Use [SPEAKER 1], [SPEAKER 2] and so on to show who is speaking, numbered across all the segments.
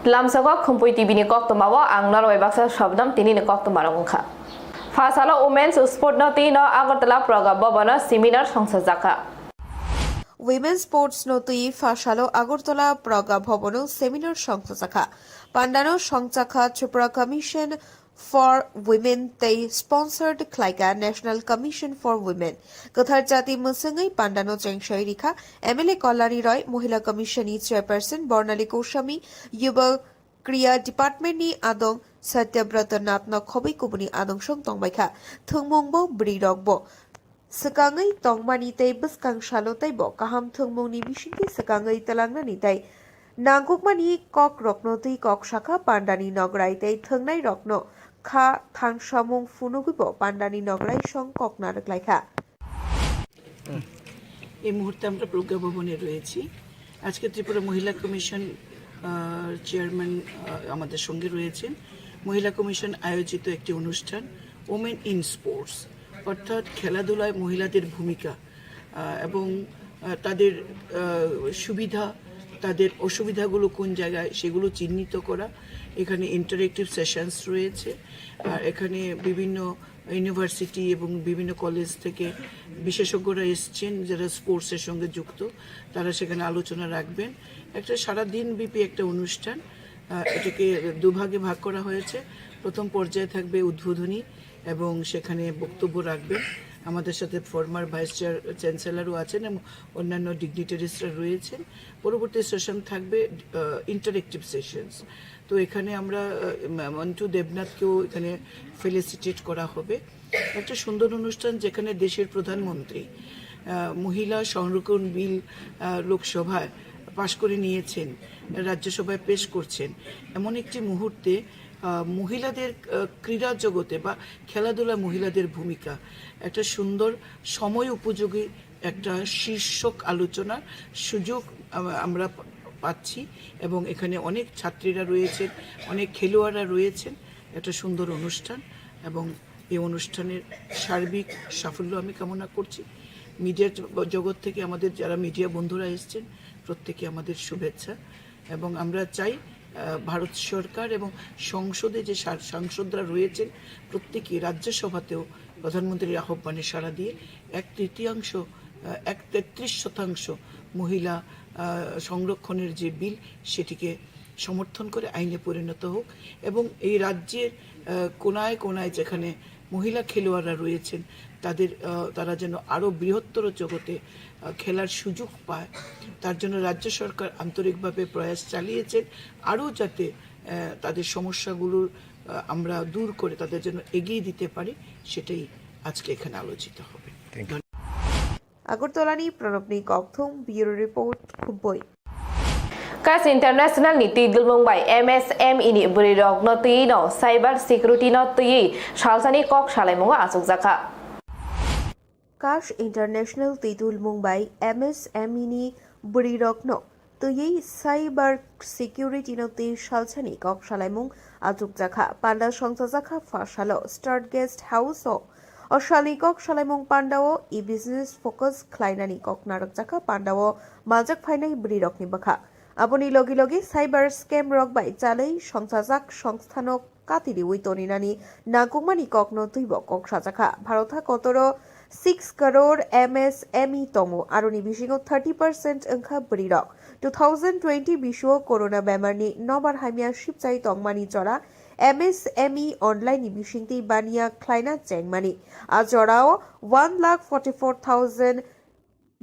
[SPEAKER 1] Lamsago Khumpui TV ni kok tomawo ang naroi baksa shabdam tini ni kok tomarongkha. Fasalo Women's Sport no tino Agartala program bobana seminar songsajaka.
[SPEAKER 2] Women's Sports Notui Fashalo Agartala Praga Bhobono Seminar Songsakha Pandano Songsakha Tripura Commission for Women they sponsored Klaika National Commission for Women Kathar Jati Musangai Pandano Chengshay Rikha MLA Kolari Roy Mohila Commission Chairperson Bornali Koshami Yuba Kriya Department ni Adong Satyabrata Natna Khobi Kubuni Adong Song Tongbaikha Thungmongbo Brirogbo Sekangai tongmani tay beskang shalo tay bo kaham thungmong ni bishinti sekangai talangna ni tay nangkukmani kok rokno tui kok shaka pandani nograi tay thungnai rokno kha thang shamong funugibo pandani nograi song kok narakলাই kha
[SPEAKER 3] এই মুহূর্তে আমরা প্রজ্ঞা ভবনে রয়েছি আজকে ত্রিপুরা মহিলা commission chairman আমাদের সঙ্গে রয়েছেন মহিলা কমিশন আয়োজিত একটি অনুষ্ঠান ওমেন ইন স্পোর্টস অর্থাৎ খেলাধুলায় মহিলাদের ভূমিকা এবং তাদের সুবিধা তাদের অসুবিধাগুলো কোন জায়গায় সেগুলো চিহ্নিত করা এখানে ইন্টারেক্টিভ সেশনস রয়েছে আর এখানে বিভিন্ন ইউনিভার্সিটি এবং বিভিন্ন কলেজ থেকে বিশেষজ্ঞরা এসেছেন যারা স্পোর্টসের সঙ্গে যুক্ত তারা সেখানে আলোচনা রাখবেন একটা সারাদিন ব্যাপী একটা অনুষ্ঠান এটাকে দুভাগে ভাগ করা হয়েছে প্রথম পর্যায়ে থাকবে উদ্বোধনী এবং সেখানে বক্তব্য রাখবেন আমাদের সাথে ফর্মার ভাইস চ্যান্সেলরও আছেন এবং অন্যান্য ডিগনিটারিজরা রয়েছেন পরবর্তী সেশন থাকবে ইন্টারেক্টিভ সেশনস তো এখানে আমরা মন্টু দেবনাথকেও এখানে ফেলিসিটেট করা হবে একটা সুন্দর অনুষ্ঠান যেখানে দেশের প্রধানমন্ত্রী মহিলা সংরক্ষণ বিল লোকসভায় পাশ করে নিয়েছেন রাজ্যসভায় পেশ করছেন এমন একটি মুহূর্তে মহিলাদের ক্রীড়া জগতে বা খেলাধুলা মহিলাদের ভূমিকা একটা সুন্দর সময় উপযোগী একটা শীর্ষক আলোচনার সুযোগ আমরা পাচ্ছি এবং এখানে অনেক ছাত্রীরা রয়েছেন অনেক খেলোয়াড়রা রয়েছেন একটা সুন্দর অনুষ্ঠান এবং এই অনুষ্ঠানের সার্বিক সাফল্য আমি কামনা করছি মিডিয়ার জগৎ থেকে আমাদের যারা মিডিয়া বন্ধুরা এসেছেন প্রত্যেকে আমাদের শুভেচ্ছা এবং আমরা চাই ভারত সরকার এবং সংসদে যে সাংসদরা রয়েছেন প্রত্যেকেই রাজ্যসভাতেও প্রধানমন্ত্রীর আহ্বানে সাড়া দিয়ে 33% মহিলা সংরক্ষণের যে বিল সেটিকে সমর্থন করে আইনে পরিণত হোক এবং এই রাজ্যের কোনায় কোনায় যেখানে মহিলা খেলোয়াড়রা রয়েছেন তারা যেন আরও বৃহত্তর জগতে খেলার সুযোগ পায় তার জন্য রাজ্য সরকার আন্তরিকভাবে প্রয়াস চালিয়েছেন আরও যাতে তাদের সমস্যাগুলো আমরা দূর করে তাদের জন্য এগিয়ে দিতে পারি সেটাই আজকে এখানে আলোচিত হবে
[SPEAKER 2] আগরতলানি প্রণবনি ককথুম ব্যুরো রিপোর্ট খুম্পুই
[SPEAKER 1] Kas international ni tidul mumbai MSM ini beri rok no tui no cyber security no tui shalsani kok shalai munga asuk jaka.
[SPEAKER 2] Kash International Tidul Mumbai MSME ni beri rok no tui cyber security no tui shalsani kok shalai mung asuk jaka panda songsa jaka fashalo start guest house o Oshali kok shalimong pandao e-business focus klainani kok narak jaka pandao maljak phainai beri rok ni bakha আপনি লগে লগে cyber scam rock by চালাই সংসাজাক সংস্থানক কাতিরি উইতনিনানি নাগুমানি cock নতুইব cock সাজাখা ভারতা কতর 6 crore MSME তমো আরনি বিশিং 30% অংখা বরিরক 2020 বিশ্ব corona বেমারনি নবার হাইমিয়া শিবচাই তংমানি জরা MSME online বিশিংতি বানিয়া ক্লাইনা চেংমানি আজরাও 1,44,000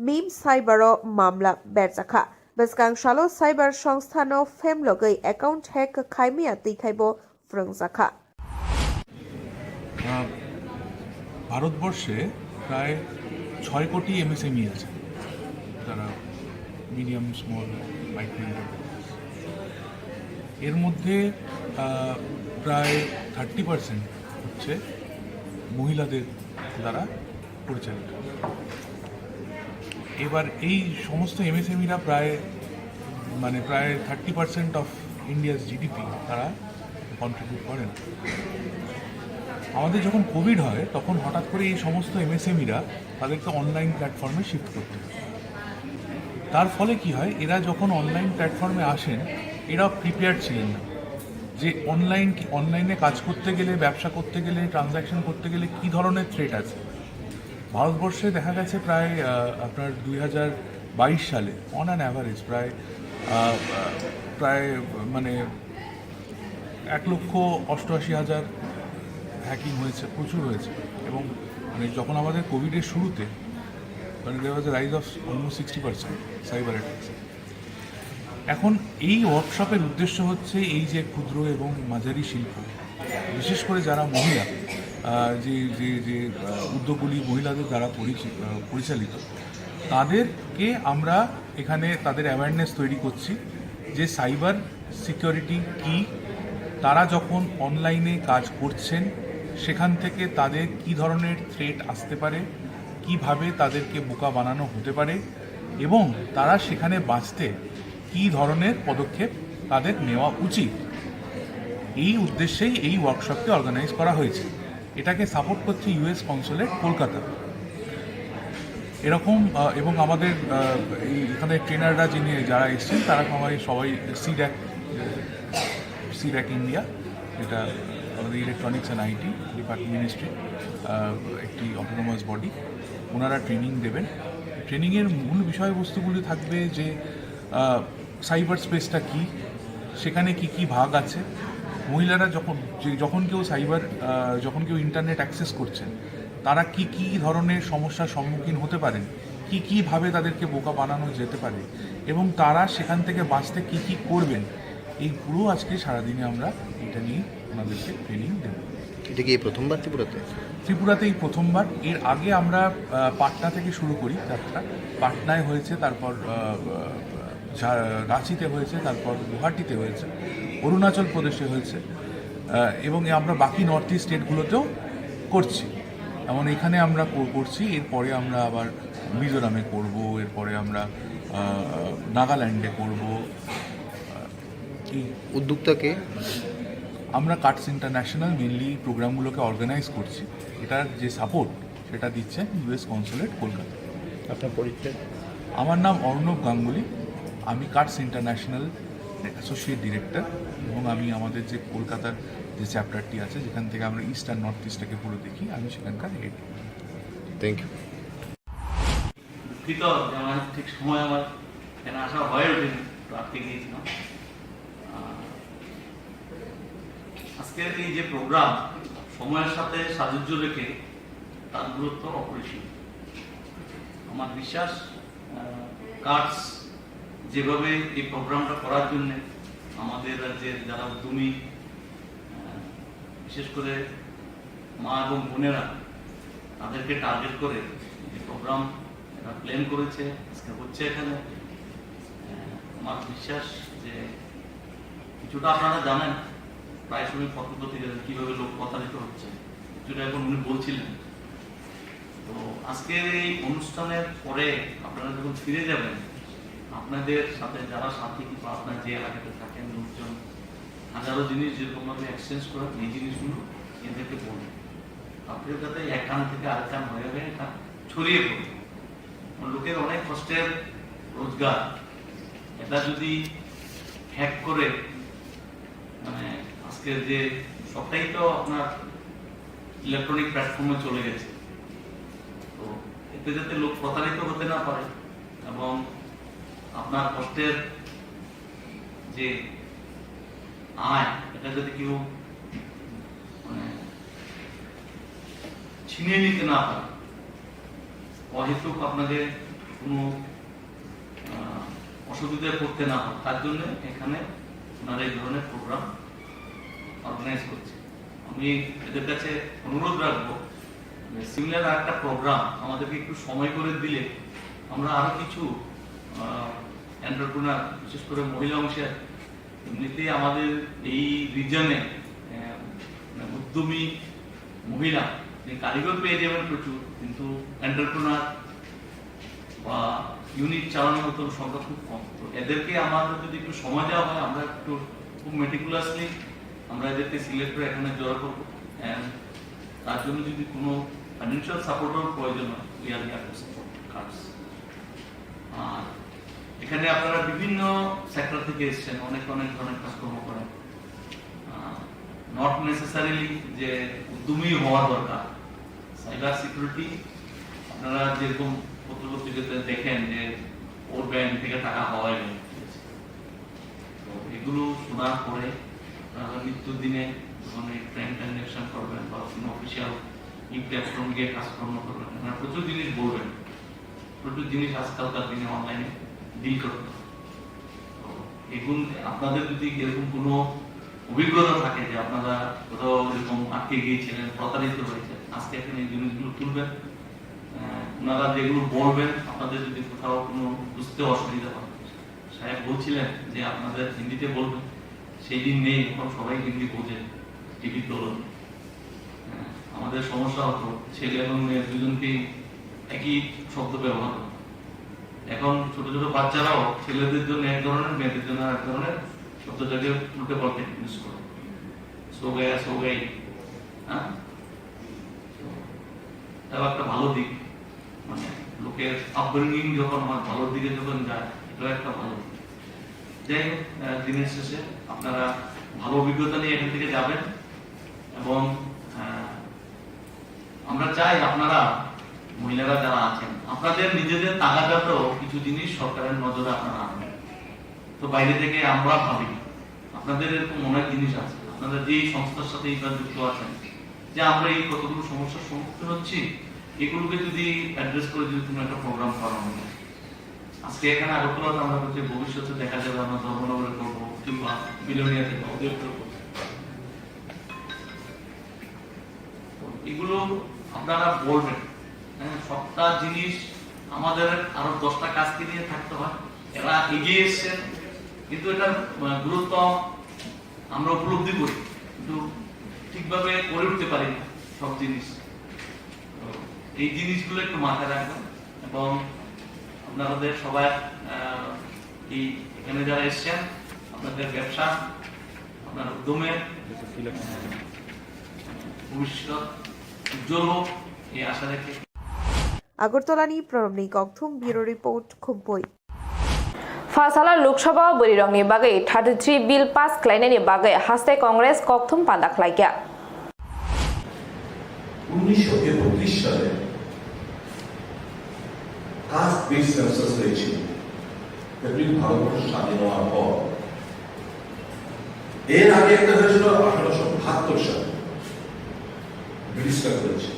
[SPEAKER 2] মিম সাইবার মামলা বেরজাখা Beskang shalo cyber সংস্থানো ফেমলগৈ অ্যাকাউন্ট হ্যাক খাইমিয়া তৈখাইব ফ্রংজাখা
[SPEAKER 4] ভারতবর্ষে প্রায় 6 কোটি এমএসএমই আছে যারা মিডিয়াম স্মল মাইক্রো এন্টারপ্রাইজ এর মধ্যে প্রায় 30% হচ্ছে মহিলাদের দ্বারা পরিচালিত এবার এই সমস্ত এমএসএমইরা প্রায় 30% অফ ইন্ডিয়াস জিডিপি তারা কন্ট্রিবিউট করেন আমাদের যখন কোভিড হয় তখন হঠাৎ করে এই সমস্ত এমএসএমইরা তাদেরকে অনলাইন প্ল্যাটফর্মে শিফট করতে হয় তার ফলে কি হয় এরা যখন অনলাইন প্ল্যাটফর্মে আসেন এরা প্রিপেয়ার ছিলেন না যে অনলাইনে কাজ করতে গেলে, ব্যবসা করতে গেলে, ট্রানজ্যাকশন করতে গেলে কী ধরনের থ্রেট আছে। ভারতবর্ষে দেখা গেছে প্রায় আপনার 2022 সালে অন অ্যান অ্যাভারেজ প্রায় মানে 1,88,000 হ্যাকিং হয়েছে, প্রচুর হয়েছে। এবং মানে যখন আমাদের কোভিডের শুরুতে মানে দেওয়া was rise of almost 60% cyber attacks. এখন এই ওয়ার্কশপের উদ্দেশ্য হচ্ছে এই যে ক্ষুদ্র এবং মাঝারি শিল্প, বিশেষ করে যারা মহিলা, যে যে যে উদ্যোগগুলি মহিলাদের দ্বারা পরিচালিত, তাদেরকে আমরা এখানে তাদের অ্যাওয়ারনেস তৈরি করছি যে সাইবার সিকিউরিটি কী, তারা যখন অনলাইনে কাজ করছেন সেখান থেকে তাদের কী ধরনের থ্রেট আসতে পারে, কিভাবে তাদেরকে বোকা বানানো হতে পারে এবং তারা সেখানে বাঁচতে কী ধরনের পদক্ষেপ তাদের নেওয়া উচিত। এই উদ্দেশ্যেই এই ওয়ার্কশপটি অর্গানাইজ করা হয়েছে। এটাকে সাপোর্ট করছে ইউএস কনসুলেট কলকাতা। এরকম এবং আমাদের এখানে ট্রেনাররা যারা এসেছেন তারা সবাই সিড্যাক ইন্ডিয়া, এটা আমাদের electronics and IT department ministry একটি অটোনোমাস বডি, ওনারা ট্রেনিং দেবেন। ট্রেনিংয়ের মূল বিষয়বস্তুগুলি থাকবে যে সাইবার স্পেসটা কী, সেখানে কি কি ভাগ আছে, মহিলারা যখন কেউ ইন্টারনেট অ্যাক্সেস করছেন তারা কি কি ধরনের সমস্যার সম্মুখীন হতে পারেন, কীভাবে তাদেরকে বোকা বানানো যেতে পারে এবং তারা সেখান থেকে বাঁচতে কি কি করবেন, এই পুরো আজকে সারাদিনে আমরা এটা নিয়ে ওনাদেরকে ট্রেনিং দেব।
[SPEAKER 5] এটা কি প্রথমবার
[SPEAKER 4] ত্রিপুরাতে এই প্রথমবার। এর আগে আমরা পাটনা থেকে শুরু করি যাত্রা। পাটনায় হয়েছে, তারপর রাঁচিতে হয়েছে, তারপর গুয়াহাটিতে হয়েছে, অরুণাচল প্রদেশে হয়েছে এবং আমরা বাকি নর্থ ইস্ট স্টেটগুলোতেও করছি। এমন এখানে আমরা করছি, এরপরে আমরা আবার মিজোরামে করব, এরপরে আমরা নাগাল্যান্ডে করব। এই
[SPEAKER 5] উদ্যোক্তাকে
[SPEAKER 4] আমরা কাটস ইন্টারন্যাশনাল মেনলি প্রোগ্রামগুলোকে অর্গানাইজ করছি। এটার যে সাপোর্ট সেটা দিচ্ছেন ইউএস কনসুলেট কলকাতা।
[SPEAKER 5] আপনার পরিচয়?
[SPEAKER 4] আমার নাম অর্ণব গাঙ্গুলি, আমি কাটস ইন্টারন্যাশনাল অ্যাসোসিয়েট ডিরেক্টর এবং আমি আমাদের যে কলকাতার যে চ্যাপ্টারটি আছে যেখান থেকে আমরা ইস্ট আর নর্থ ইস্টটাকে পুরো দেখি, আমি সেখানকার হেড।
[SPEAKER 5] Thank you.
[SPEAKER 6] দুঃখিত যে আমার ঠিক সময় আমার এখানে আসা হয়ে ওঠেনি, তো আটকে গিয়েছিলাম। আজকের এই যে প্রোগ্রাম সময়ের সাথে সাযুজ্য রেখে তার গুরুত্ব অপরিসীম। আমার বিশ্বাস কাটস যেভাবে এই প্রোগ্রামটা করার জন্য আমাদের রাজ্যের যারা উদ্যমী, বিশেষ করে মা এবং বোনেরা, তাদেরকে টার্গেট করে যে প্রোগ্রাম এটা প্ল্যান করেছে, আজকে হচ্ছে এখানে, আমার বিশ্বাস যে কিছুটা আপনারা জানেন প্রায় সময় পত্রপত্রিকা কীভাবে লোক প্রতারিত হচ্ছে, কিছুটা এখন উনি বলছিলেন। তো আজকের এই অনুষ্ঠানের পরে আপনারা যখন ফিরে যাবেন, আপনাদের সাথে যারা সাথী বা আপনার যে এলাকাতে থাকেন লোকজন হাজারো জিনিস যেরকমভাবে এক্সচেঞ্জ করেন, এই জিনিসগুলো এদেরকে বলবেন। আপনাদের যাতে এক কান থেকে আরেক কান হয়ে এটা ছড়িয়ে পড়ে। লোকের অনেক কষ্টের রোজগার, এটা যদি হ্যাক করে, মানে আজকের যে সবটাই তো আপনার ইলেকট্রনিক প্ল্যাটফর্মে চলে গেছে, তো এতে যাতে লোক প্রতারিত হতে না পারে এবং আপনার কষ্টের যে আয় এটা যদি কেউ মানে ছিনিয়ে নিতে না পারে, অহেতুক আপনাদের কোনো অসুবিধায় পড়তে না হয়, তার জন্য এখানে ওনারা এই ধরনের প্রোগ্রাম অর্গানাইজ করছে। আমি এদের কাছে অনুরোধ রাখবো সিমিলার একটা প্রোগ্রাম আমাদেরকে একটু সময় করে দিলে আমরা আরো কিছু এন্টারপ্রেনার, বিশেষ করে মহিলা অংশের, এমনিতেই আমাদের এই রিজনে উদ্যমী মহিলা কারিগর পেয়ে যাবেন প্রচুর, কিন্তু এন্টারপ্রেনার বা ইউনিট চালানোর মতো সংখ্যা খুব কম। তো এদেরকে আমাদের যদি একটু সময় দেওয়া হয়, আমরা একটু খুব মেটিকুলাসলি আমরা এদেরকে সিলেক্ট করে এখানে জড়ো করবো। তার জন্য যদি কোনো ফাইন্যান্সিয়াল সাপোর্টের প্রয়োজন হয়, we are here to support CUTS. আর এখানে আপনারা বিভিন্ন সেক্টর থেকে এসেছেন, অনেক অনেক ধরনের কাজকর্ম করেন। নট নেসেসারিলি যে উদ্যমী হওয়া দরকার। সাইবার সিকিউরিটি আপনারা যেরকম পত্রপত্রিকাতে দেখেন যে ওর ব্যাংক থেকে টাকা হওয়াই তো এগুলো শোনার পরে মৃত্যুর দিনে যখন ব্যাংক ট্রানজাকশন করবেন বা কোনো অফিসিয়াল প্ল্যাটফর্ম গিয়ে কাজকর্ম করবেন, আপনারা প্রচুর জিনিস বলবেন, প্রচুর জিনিস আজকালকার দিনে অনলাইনে ডিল করতে হবে। তো এগুলো আপনাদের যদি এরকম কোনো অভিজ্ঞতা থাকে যে আপনারা কোথাও এরকম আটকে গিয়েছিলেন, প্রতারিত হয়েছে, আজকে এখানে এই জিনিসগুলো তুলবেন। ওনারা যেগুলো বলবেন, আপনাদের যদি কোথাও কোনো বুঝতে অসুবিধা হয়, সাহেব বলছিলেন যে আপনাদের হিন্দিতে বলবেন, সেই দিন নেই, এখন সবাই হিন্দি বোঝে, টিভি তোলেন। আমাদের সমস্যা হতো ছেলে এবং মেয়ে দুজনকেই একই শব্দ ব্যবহার করত। এখন ছোট ছোট বাচ্চারাও ছেলেদের জন্য এক ধরনের, মেয়েদের জন্য এক ধরনের শব্দটাকে উল্টে পাল্টে ইউজ করে। সো গাই, হ্যাঁ, এটাও একটা ভালো দিক। মানে লোকের আপব্রিঙ্গিং যখন আমার ভালোর দিকে যখন যায়, এটাও একটা ভালো দিক। যাই হোক, দিনের শেষে আপনারা ভালো অভিজ্ঞতা নিয়ে এখান থেকে যাবেন এবং আমরা চাই আপনারা মহিলারা যারা আছেন, আপনাদের নিজেদের তাগাদাতেও কিছু জিনিস সরকারের নজরে আপনারা আনবেন। তো বাইরে থেকে আমরা ভাবি আপনাদের এরকম অনেক জিনিস আছে, আপনারা যেই সংস্থার সাথে এইবার যুক্ত আছেন, যে আমরা এই কতগুলো সমস্যার সম্মুখীন হচ্ছি, এগুলোকে যদি অ্যাড্রেস করে যদি কোনো একটা প্রোগ্রাম করানো হয়। আজকে এখানে আগরতলাতে আমরা হচ্ছে ভবিষ্যতে দেখা যাবে আমরা ধর্মনগরে করবো কিংবা বিলোনিয়াতে করবো। এগুলো আপনারা বলবেন। হ্যাঁ, সবটা জিনিস আমাদের আরো 10টা কাজকে নিয়ে থাকতে হয়। এরা এগিয়ে এসছেন, কিন্তু এটার গুরুত্ব আমরা উপলব্ধি করি, কিন্তু ঠিকভাবে করে উঠতে পারি না সব জিনিস। এই জিনিসগুলো একটু মাথায় রাখবেন এবং আপনাদের সবাই এই এখানে যারা এসছেন, আপনাদের ব্যবসা, আপনার উদ্যমের ভবিষ্যৎ উজ্জ্বল হোক, এই আশা রেখে।
[SPEAKER 2] আগরতলানি প্রণবনী ককথুম, ব্যুরো রিপোর্ট, খুম্পুই।
[SPEAKER 1] फासाला लोकसभा बोरिरंनि बागै 33 बिल पास खालायनायनि बागै हास्ते कांग्रेस ककथुम पान्दा खालायग्या।
[SPEAKER 7] 1931 সালে কাস্ট বেস সেন্সাস হয়েছিল। ভারতবর্ষ স্বাধীন হওয়ার পর এর আগে একটা হয়েছিল 1872 সালে, ব্রিটিশরা করেছে।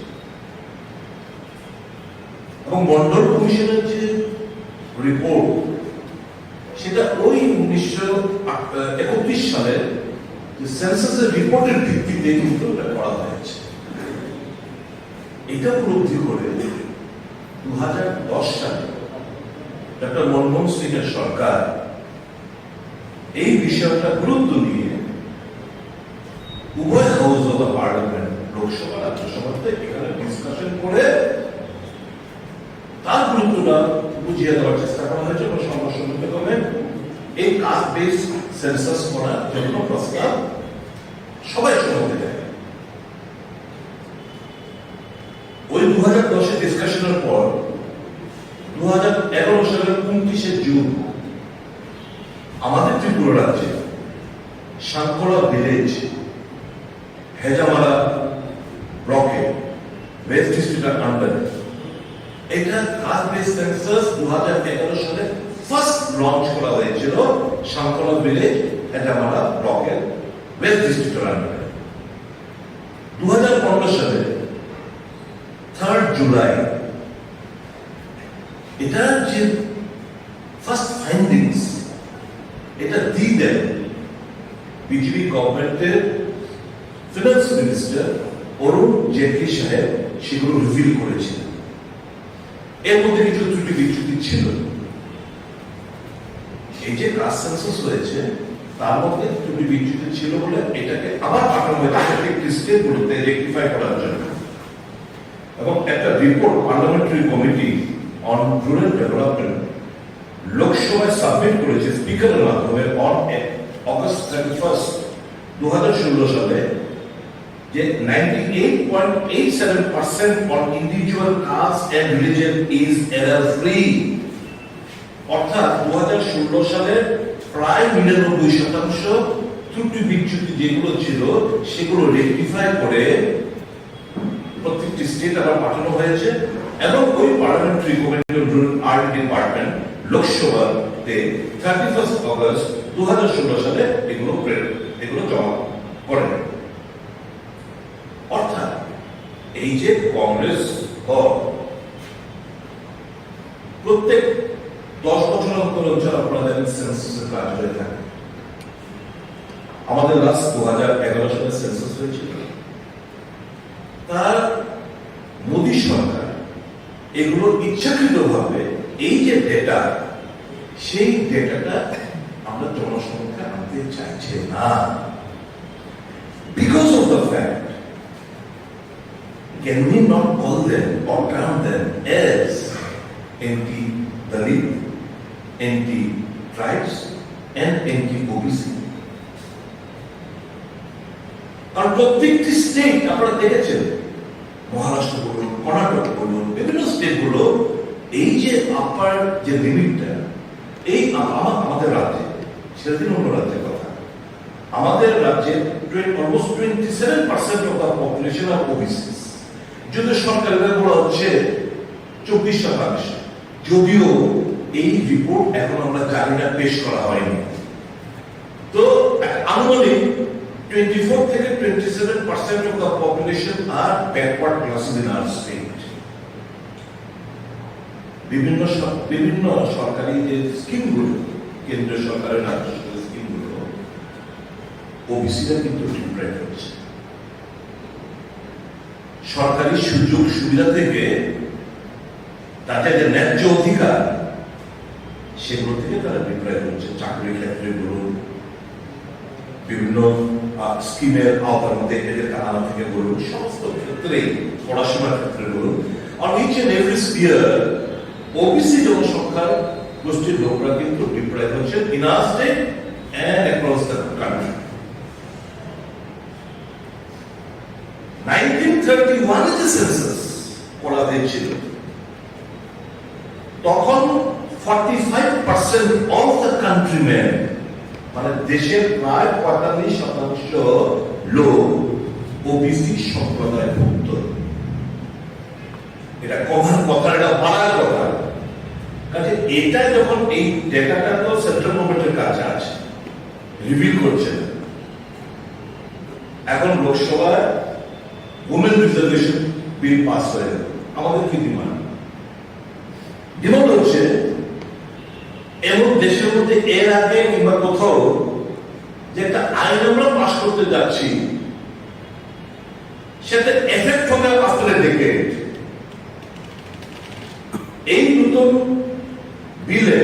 [SPEAKER 7] এবং মন্ডল কমিশনের যে রিপোর্ট, সেটা ওই 1931 সালে যে সেন্সাসের রিপোর্টের ভিত্তিতে কিন্তু এটা করা হয়েছে। এটা উপলব্ধি করে 2010 সালে ডক্টর মনমোহন সিং এর সরকার এই বিষয়টা গুরুত্ব দিয়ে উভয় house of the parliament, Lok Sabha রাজ্যসভাতে এখানে ডিসকাশন করে তার গুরুত্বটা বুঝিয়ে দেওয়ার চেষ্টা করা হয়েছে এবং সংগঠনগতভাবে এই কাস্ট বেস সেন্সাস করার জন্য প্রস্তাব সবাই সহমতে দেয়। ওই 2010 ডিসকাশনের পর 2011 সালের 29 জুন আমাদের ত্রিপুরা রাজ্যে সাংকড়া ভিলেজ, হেজামারা ব্লকে, ওয়েস্ট ডিস্ট্রিক্টের আন্ডারে এটা কাস্ট বেস সেন্সাস 2011 সালে ফার্স্ট লঞ্চ করা হয়েছিল সাংকড়া ভিলেজ, হেজামারা ব্লকের ওয়েস্ট ডিস্ট্রিক্টের আন্ডারে। 2015 সালে 3 জুলাই এটা যে ফার্স্ট ফাইন্ডিংস এটা দিয়ে দেন বিজেপি গভর্নমেন্টের ফিনান্স মিনিস্টার অরুণ জেটলি সাহেব, সেগুলো রিভিল করেছিলেন। এর মধ্যে কিছু ত্রুটি বিচ্যুতি ছিল। এই যে কাস্ট সেন্সাস হয়েছে তার মধ্যে ত্রুটি বিচ্যুতি ছিল বলে এটাকে আবার পাঠানো হয়েছে স্টেটগুলোতে রেকটিফাই করার জন্য। এবং একটা report parliamentary committee on rural development লোকসভায় সাবমিট করেছে স্পিকারের মাধ্যমে অন অগস্ট 31, 2016 সালে, যে 98.87% on individual caste and religion is error free. অর্থাৎ 2016 সালে প্রায় 99% ত্রুটি বিচ্যুতি যেগুলো ছিল সেগুলো রেকটিফাই করে প্রত্যেকটি স্টেট আবার পাঠানো হয়েছে এবং ওই পার্লামেন্টারি কমিটি আর্ট ডিপার্টমেন্ট লোকসভাতে 31 অগস্ট 2016 সালে এগুলো জমা করেন। অর্থাৎ এই যে কংগ্রেস দল প্রত্যেক 10 বছর অন্তর অঞ্চল আপনারা জানেন সেন্সাসের কাজ হয়ে থাকে। আমাদের লাস্ট 2011 সালে সেন্সাস হয়েছিল। তার মোদী সরকার এগুলো ইচ্ছাকৃতভাবে এই যে ডেটা সেই ডেটাটা আমরা জনসংখ্যা আনতে চাইছে না, because of the fact can we not call them or term them as anti-Dalit, anti-tribes and anti-OBC? কারণ প্রত্যেকটি স্টেট আপনারা দেখেছেন, মহারাষ্ট্র বলুন, কর্ণাটক বলুন, বিভিন্ন স্টেট গুলো এই যে আপার যে লিমিটটা এই আমাদের রাজ্যে, সেটা দিন অন্য রাজ্যের কথা, আমাদের রাজ্যে almost 27% of the population of OBC, যদি সরকারের বলা হচ্ছে 24%, যদিও এই রিপোর্ট এখন আমরা জানি না, পেশ করা হয়নি। তো আনুমানিক 24 থেকে 27% of the population are backward classes in our state. বিভিন্ন সরকারি যে স্কিমগুলো, কেন্দ্রীয় সরকারের রাজ্য স্কিমগুলো, ওবিসিরা কিন্তু ডিপ্রাইভ হচ্ছে। সরকারি সুযোগ সুবিধা থেকে তাদের যে ন্যায্য অধিকার সেগুলো থেকে তারা ডিপ্রাইভ হচ্ছে। চাকরির ক্ষেত্রে বলুন, বিভিন্ন স্কিমের আওতার মধ্যে এদেরকে আনা থেকে বলুন, সমস্ত ক্ষেত্রেই, পড়াশোনার ক্ষেত্রে বলুন, on each and every sphere OBC জনসংখ্যার গোষ্ঠীর লোকরা কিন্তু ডিপ্রাইভ হচ্ছে in our state and across the country. 1931 যে সেন্সাস করা হয়েছিল, তখন 45% অফ দ্য কান্ট্রিম্যান, মানে দেশের প্রায় 45% লোক ওবিসি সম্প্রদায়ভুক্ত। এটা কমার কথা, এটা বাড়ার কথা। কাজে এটা যখন এই ডেটাটা তো সেন্ট্রাল গভর্নমেন্টের কাছে আছে, রিভিল করছে। এখন লোকসভায় উমেন রিজার্ভেশন বিল পাস হয়ে গেল। আমাদের কি ডিমান্ড? ডিমান্ড হচ্ছে এমন দেশের মধ্যে এর আগে কিংবা কোথাও যে একটা আইন আমরা পাস করতে যাচ্ছি, সেটা এফেক্ট হবে আফটার ডেকে। এই নতুন বিলে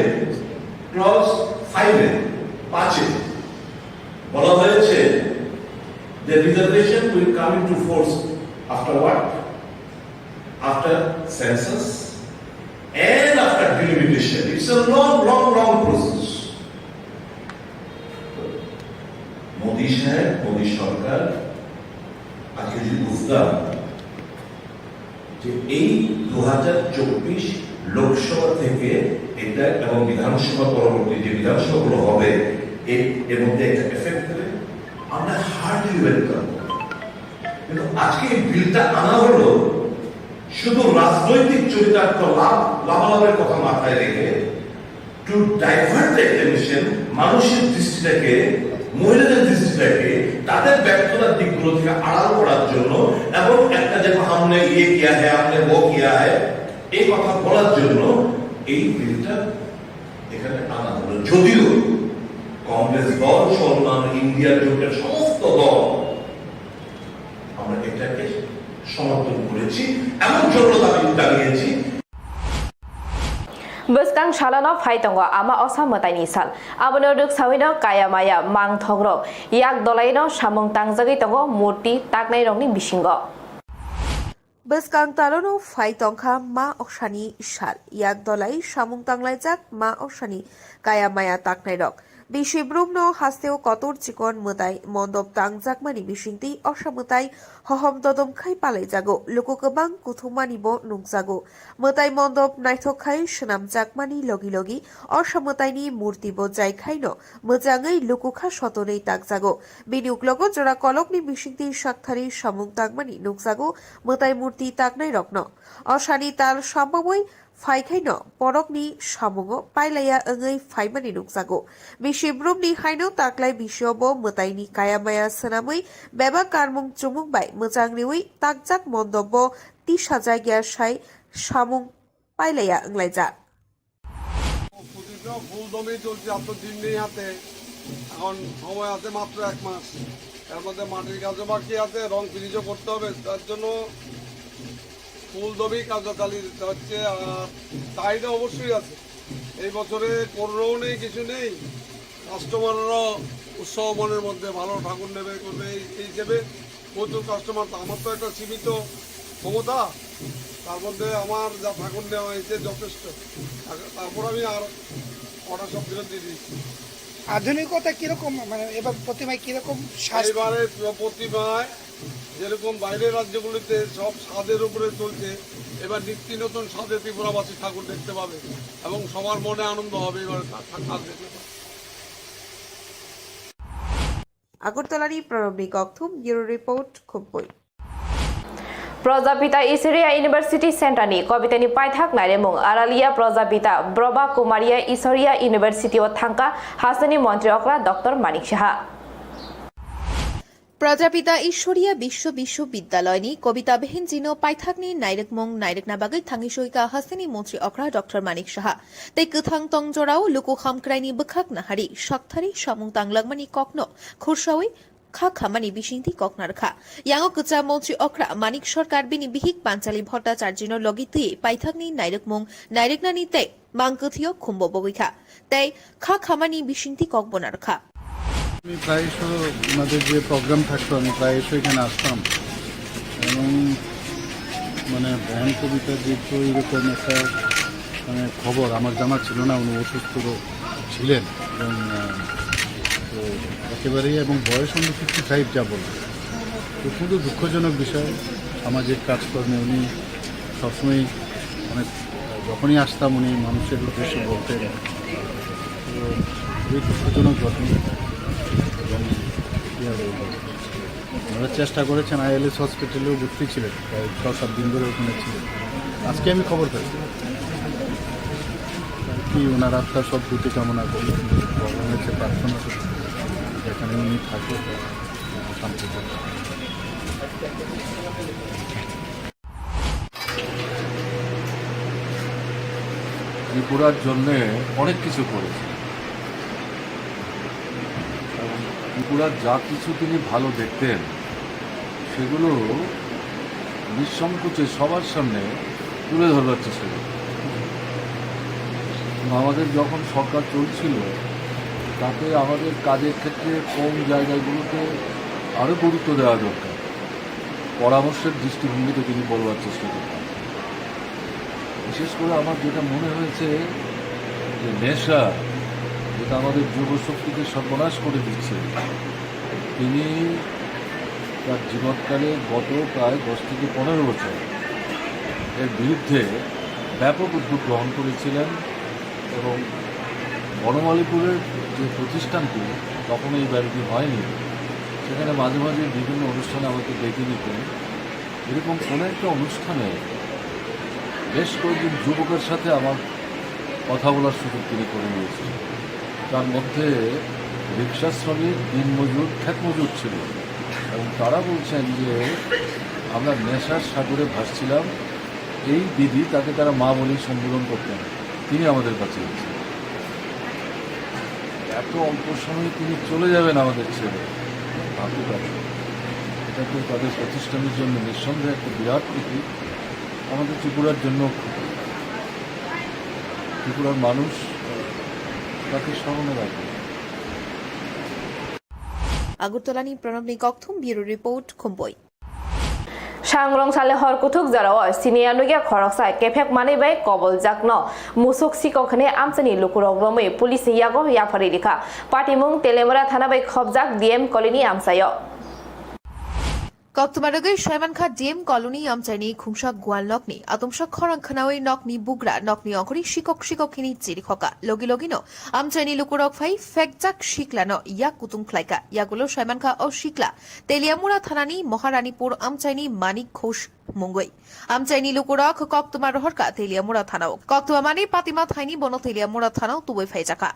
[SPEAKER 7] ক্লজ 5 বলা হয়েছে the reservation will come into force after what? After census and after delimitation. It's a long process. Modi সাহেব, মোদী সরকার আজকে যদি বুঝতাম যে এই 2024 লোকসভা থেকে এটা এবং বিধানসভা পরবর্তী যে বিধানসভাগুলো হবে এর মধ্যে একটা এফেক্ট দেবে, আমরা হার্ডলি ওয়েলকাম। কিন্তু আজকে এই বিলটা আনা হলো শুধু রাজনৈতিক চরিতার্থ লাভালাভের কথা মাথায় রেখে, টু ডাইভার্ট দ্য অ্যাটেনশন, মানুষের দৃষ্টিটাকে, মহিলাদের দৃষ্টিটাকে তাদের ব্যর্থতার দিকগুলো থেকে আড়াল করার জন্য, এবং একটা যে हमने ये किया है, हमने वो किया है, এই কথা বলার জন্য এই বিলটা এখানে আনা হলো। যদিও কংগ্রেস দল সহ ইন্ডিয়া জোটের সমস্ত দল আমরা এটাকে সমর্থন করেছি, এমন জন্য দাঁড়িয়েছি।
[SPEAKER 1] Beskang shalano phaitongo ama osa mataini sal abono duk sawino kaya maya mang thogro yak dolaino samung tangjagi tongo murti taknai rongni bisingo
[SPEAKER 2] Beskang talono faitongkha ma oksani sal yak dolai samung tanglai jak ma oksani kaya maya taknai rok Bishibrumno hasteo kotor chikon mutai mondop tangjakmani bisingti osamutai hohom dodom khai palai jago luko kebang kuthumani bo nungjago mutai mondop naithokhai shnam jakmani logi logi osamutai ni murti bo jai khaino mojangai lukukha sotonei takjago bini uklogo jora kolokni bisingti sakthari samung takmani nungjago mutai murti taknai rokno osani tal sambamoi फाइखाइनो परकनि सामुङो पाइलाया ओङै फाइमानि नुकजागो बिशिब्रुमनि हाइनो ताक्लाय बिशियावबो मोताइनि कायामाया सोनामै बेबा कारमुं चुमुं bye मोजांनिवै ताकजाक मन्दब्ब तिसा जायगाया साइ सामुं पाइलाया ओंलायजा
[SPEAKER 8] ফুল দমে চলছে আর তো দিন নেই হাতে এখন সময় আছে মাত্র 1 মাস এর মধ্যে মাটির কাজও বাকি আছে রং ফিনিশও করতে হবে তার জন্য ফুল দমেই কার্যকালী হচ্ছে আর চাহিদা অবশ্যই আছে এই বছরে করোনাও নেই কিছু নেই কাস্টমাররা উৎসব মনের মধ্যে ভালো ঠাকুর নেবে করবে এই হিসেবে প্রচুর কাস্টমার আমার তো একটা সীমিত ক্ষমতা তার মধ্যে আমার যা ঠাকুর নেওয়া হয়েছে যথেষ্ট তারপর আমি আর অর্ডার সব ফেরত দিয়ে দিয়েছি
[SPEAKER 9] আধুনিকতা কিরকম মানে এবার প্রতিমায় কিরকম
[SPEAKER 8] এবারে প্রতিমায় যেরকম বাইরের রাজ্যগুলিতে সব স্বাদের উপরে চলছে এবার নিত্য নতুন স্বাদে ত্রিপুরাবাসী ঠাকুর দেখতে পাবে এবং সবার মনে আনন্দ হবে এবার ঠাকুর দেখতে পাবে
[SPEAKER 2] আগরতলানি প্রণবনী ককথুম ব্যুরো রিপোর্ট খুম্পুই
[SPEAKER 1] प्रजापिता ईश्वरीय यूनिवर्सिटी सेन्टरनि कवितानि पाइथाक नाइरेमुं आरालिया प्रजापिता ब्रबा कुमारिया ईश्वरीय यूनिवर्सिटी थांका हासनी मन्त्री अक्रा डॉक्टर मानिक साहा
[SPEAKER 2] प्रजापिता ईश्वरीय विश्वविद्यालयनि कविताविहीन जिनो पाइथाकनि नाइरेकमुं नाइरेकनाबागै थांगिसयका हासनी मन्त्री अक्रा डॉक्टर मानिक साहा तै कथां तंजराव लुकु खामक्राइनि बखाक नाहारि सकथारि सामुं तांलांमानि ककनो खुरसावै खा खामानि बिसिंथि ककनारखा यांगो कचा मन्त्री अक्रा मानिक सरकार बिनि बिहिक पांचाली भट्टाचार्यनो लगि तुये पाइथाकनि नाइरेकमुं नाइरेकनानि तै मांकथियो खुम्बो बगैखा तै खा खामानि बिसिंथि ककबनारखा
[SPEAKER 10] আমি প্রায়শই আমাদের যে প্রোগ্রাম থাকতো আমি প্রায়শই এখানে আসতাম এবং মানে বয়ান কবিতা যে এরকম একটা মানে খবর আমার জানা ছিল না উনি অসুস্থ ছিলেন এবং তো একেবারেই এবং বয়স অন্য 55 যা বলবো তো শুধু দুঃখজনক বিষয় সামাজিক কাজকর্মে উনি সবসময় অনেক যখনই আসতাম উনি মানুষের উদ্দেশ্যে বলতেন তো খুবই দুঃখজনক ঘটনা এবং ওনারা চেষ্টা করেছেন আইএলএস হসপিটালেও ভর্তি ছিলেন প্রায় 6-7 দিন ধরে ওখানে ছিলেন আজকে আমি খবর পেয়েছি কি ওনার আত্মার সব দুটি কামনা করি ভগবানের কাছে প্রার্থনা করি যেখানে উনি থাকে শান্তি থাকে
[SPEAKER 11] ত্রিপুরার জন্যে অনেক কিছু করেছে ত্রিপুরার যা কিছু তিনি ভালো দেখতেন সেগুলো নিঃসংকোচে সবার সামনে তুলে ধরবার চেষ্টা করতেন আমাদের যখন সরকার চলছিল তাতে আমাদের কাজের ক্ষেত্রে কম জায়গাগুলোতে আরও গুরুত্ব দেওয়া দরকার পরামর্শের দৃষ্টিভঙ্গিতে তিনি বলবার চেষ্টা করতেন বিশেষ করে আমার যেটা মনে হয়েছে যে নেশা যেটা আমাদের যুবশক্তিকে সর্বনাশ করে দিচ্ছে তিনি তার জীবনকালে গত প্রায় 10 থেকে 15 বছর এর বিরুদ্ধে ব্যাপক উদ্যোগ গ্রহণ করেছিলেন এবং বনমালীপুরের যে প্রতিষ্ঠানটি তখন এই বাড়িটি হয়নি সেখানে মাঝে মাঝে বিভিন্ন অনুষ্ঠানে আমাকে ডেকে নিতেন এরকম কোনো একটা অনুষ্ঠানে বেশ কয়েকজন যুবকের সাথে আমার কথা বলার সুযোগ তিনি করে নিয়েছিলেন তার মধ্যে রিক্সা শ্রমিক দিনমজুর ক্ষেতমজুর ছিল এবং তারা বলছেন যে আমরা নেশার সাগরে ভাসছিলাম এই দিদি তাকে তারা মা বলেই সম্বোধন করতেন তিনি আমাদের কাছে এসেছেন এত অল্প সময়ে তিনি চলে যাবেন আমাদের ছেড়ে ভাবতে পারেন এটা তো তাদের প্রতিষ্ঠানের জন্য নিঃসন্দেহে একটা বিরাট ক্ষতি আমাদের ত্রিপুরার জন্য ত্রিপুরার মানুষ তাকে স্মরণে রাখবে
[SPEAKER 2] আগরতলানি প্রণবনী ককথুম ব্যুরো রিপোর্ট খুম্পুই
[SPEAKER 1] Sangrong sale hor kuthuk jaraw siniya nugia khoroksai kefek mani bai kobol jakno musuk sikokhne amchani lukurok romoi police yago yafari likha patimung telemora thana bai khobjak DM colony amsayo
[SPEAKER 2] কক্তমারগৈ সয়মানখা DM colony আমচাইনি খুংসা গোয়াল নকনি আতমসা খরাংখানাওই নকনি বুগরা নকনি অখরি শিকক শিককিনি চিরি খকা লগি লগিনো আমচাইনি লুকুরক phi ফেকজাক শিকলানো ইয়া কুতুং ফ্লাইকা ইয়াগুলো সয়মানখা ও শিকলা তেলিয়ামুরা থানানি মহারানীপুর আমচাইনি মানিক ঘোষ মুঙ্গই আমচাইনি লুকুরক কক্তমা রহরকা তেলিয়ামুরা থানাও কক্তমা মানে পাতিমা tiny বন তেলিয়ামুরা থানাও তুবই ফাইজাকা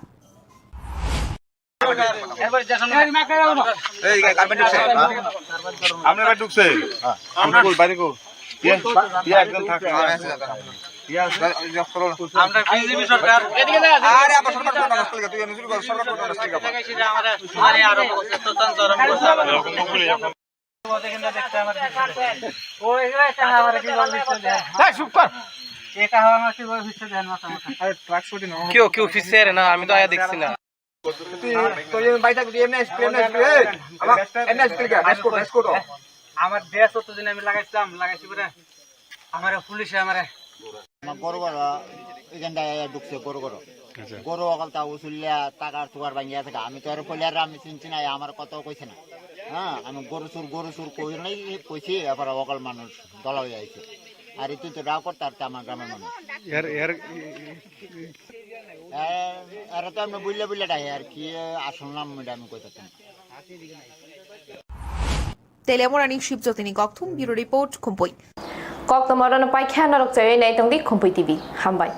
[SPEAKER 8] আপনারা ঢুকছে আমরা কই বাইরে কো ইয়া একদম থাকে ইয়া আমরা বিজেপি সরকার এদিকে যা আরে আবার সরকার কোন রাস্তা লাগা তুই নিজে কর সরকার কোন রাস্তা লাগা দেখাইছি যে আমরা আরে আর ততন চরম করছে দেখেন না দেখতে আমার ও এগুলা এটা আমার কি বল দিচ্ছে এই চুপ কর এটা আমার কি বল দিচ্ছে দেন মাথা আরে ট্রাক ছুটি না কেউ ফিসে রে না আমি তো আয়া দেখছি না তো এই বাইটা এমএস আমার এমএস ক্লিক বেস করো আমার দেশ ততদিন আমি লাগাইছি পরে আমার পুলিশে আমারে
[SPEAKER 12] গরু গরু এখানটায় ঢুকছে গরু গরু গরু অকালটা উসুলিয়া টাকার টুকার ভাঙিয়া থাকে আমি তো আর কইলার আমি চিনছি না আমার কথাও কইছে না হ্যাঁ আমি গরু সুর কই নাই কইছি এবার অকাল মানুষ দলা হয়ে আইছে আর তুই তো রাও করতে আর আমার গ্রামের মানুষ আর তো আমি বুঝলে ডাই আর কি আসল নাম আমি কইতাম
[SPEAKER 2] তেলিয়ামুরানি শিবজ্যোতিনি গক্থুম ব্যুরো রিপোর্ট খুম্পুই
[SPEAKER 1] Kok tomaron pai khan narok chayo nai tongdi Khumpui TV. Hambai.